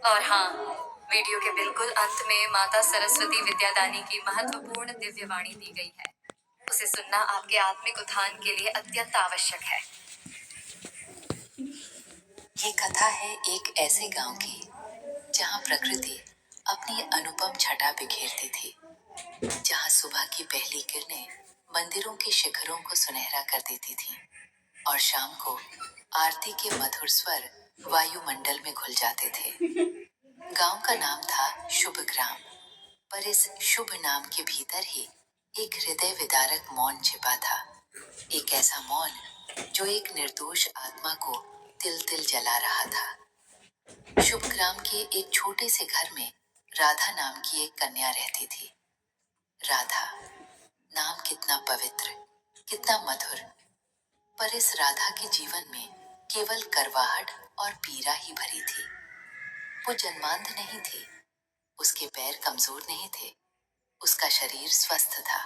और हाँ, वीडियो के बिल्कुल अंत में माता सरस्वती विद्यादानी की महत्वपूर्ण दिव्यवाणी दी गई है। उसे सुनना आपके आत्मिक उत्थान के लिए अत्यंत आवश्यक है। ये कथा है एक ऐसे गांव की जहां प्रकृति अपनी अनुपम छटा बिखेरती थी, जहां सुबह की पहली किरणें मंदिरों के शिखरों को सुनहरा कर देती थी और शाम को आरती के मधुर स्वर वायुमंडल में घुल जाते थे। गांव का नाम था शुभ ग्राम, पर इस शुभ नाम के भीतर ही एक हृदय विदारक मौन छिपा था। एक ऐसा मौन जो एक निर्दोष आत्मा को तिल तिल जला रहा था। शुभ ग्राम के एक छोटे से घर में राधा नाम की एक कन्या रहती थी। राधा नाम कितना पवित्र, कितना मधुर, पर इस राधा के जीवन में केवल करवाहट और पीड़ा ही भरी थी। वो जन्मांध नहीं थी, उसके पैर कमजोर नहीं थे, उसका शरीर स्वस्थ था,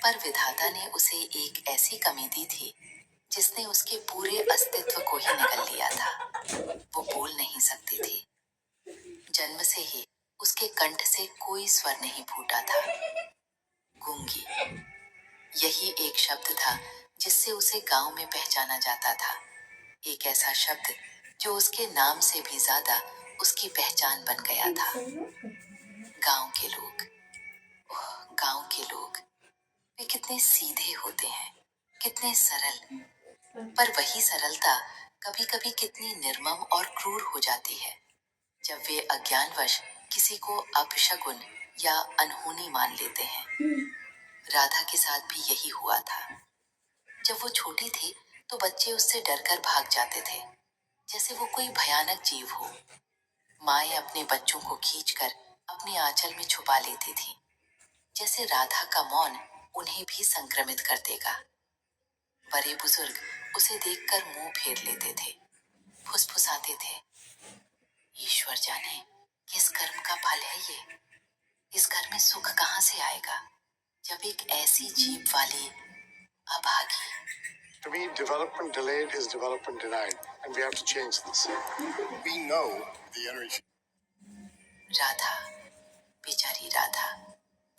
पर विधाता ने उसे एक ऐसी कमी दी थी जिसने उसके पूरे अस्तित्व को ही निगल लिया था। वो बोल नहीं सकती थी। जन्म से ही उसके कंठ से कोई स्वर नहीं फूटा था। गूंगी, यही एक शब्द था जिससे उसे गांव में पहचाना जाता था। एक ऐसा शब्द जो उसके नाम से भी ज्यादा उसकी पहचान बन गया था। गांव के लोग, गांव के लोग, वे कितने सीधे होते हैं, कितने सरल, पर वही सरलता कभी कभी कितनी निर्मम और क्रूर हो जाती है जब वे अज्ञानवश किसी को अपशगुन या अनहोनी मान लेते हैं। राधा के साथ भी यही हुआ था। जब वो छोटी थी तो बच्चे उससे डरकर भाग जाते थे, जैसे वो कोई भयानक जीव हो। माएं अपने बच्चों को खींचकर अपने आंचल में छुपा लेती थी, जैसे राधा का मौन उन्हें भी संक्रमित कर देगा। बड़े बुजुर्ग उसे देखकर मुंह फेर लेते थे, फुसफुसाते थे, ईश्वर जाने किस कर्म का फल है ये। इस घर में सुख कहाँ से आएगा जब एक ऐसी जीव वाली अभागी। To me, development delayed is development denied, and we have to change this. We know the energy. Radha, बेचारी राधा,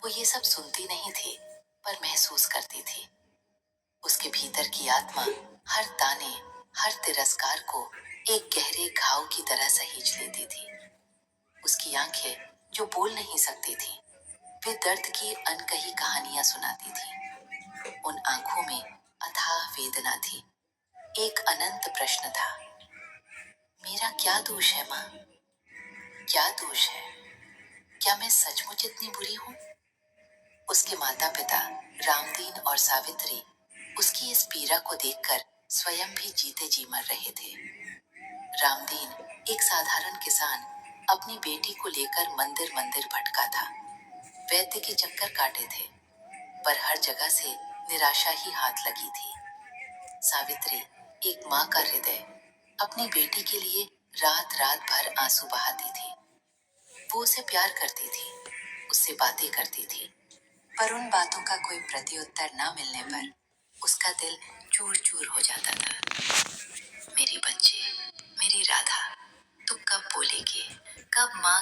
वो ये सब सुनती नहीं थी, पर महसूस करती थी। उसके भीतर की आत्मा हर ताने, हर तिरस्कार को एक गहरे घाव की तरह सहीज लेती थी। उसकी आंखें जो बोल नहीं सकती थी, वे दर्द की अनकही कहानियां सुनाती थी। उन आंखों में अथाह वेदना थी, एक अनंत प्रश्न था, मेरा क्या दोष है माँ? क्या दोष है? क्या मैं सचमुच इतनी बुरी हूँ? उसके माता पिता रामदीन और सावित्री उसकी इस पीड़ा को देखकर स्वयं भी जीते जी मर रहे थे। रामदीन एक साधारण किसान अपनी बेटी को लेकर मंदिर मंदिर भटका था। वैद्य के चक्कर काटे थे, पर हर जगह से निराशा ही हाथ लगी थी। सावित्री, एक माँ का हृदय, अपनी बेटी के लिए रात रात भर आंसू बहाती थी। वो उसे प्यार करती थी, उससे बातें करती थी, पर उन बातों का कोई प्रत्युत्तर न मिलने पर उसका दिल चूर चूर हो जाता था। मेरी बच्ची, मेरी राधा, तू कब बोलेगी, कब माँ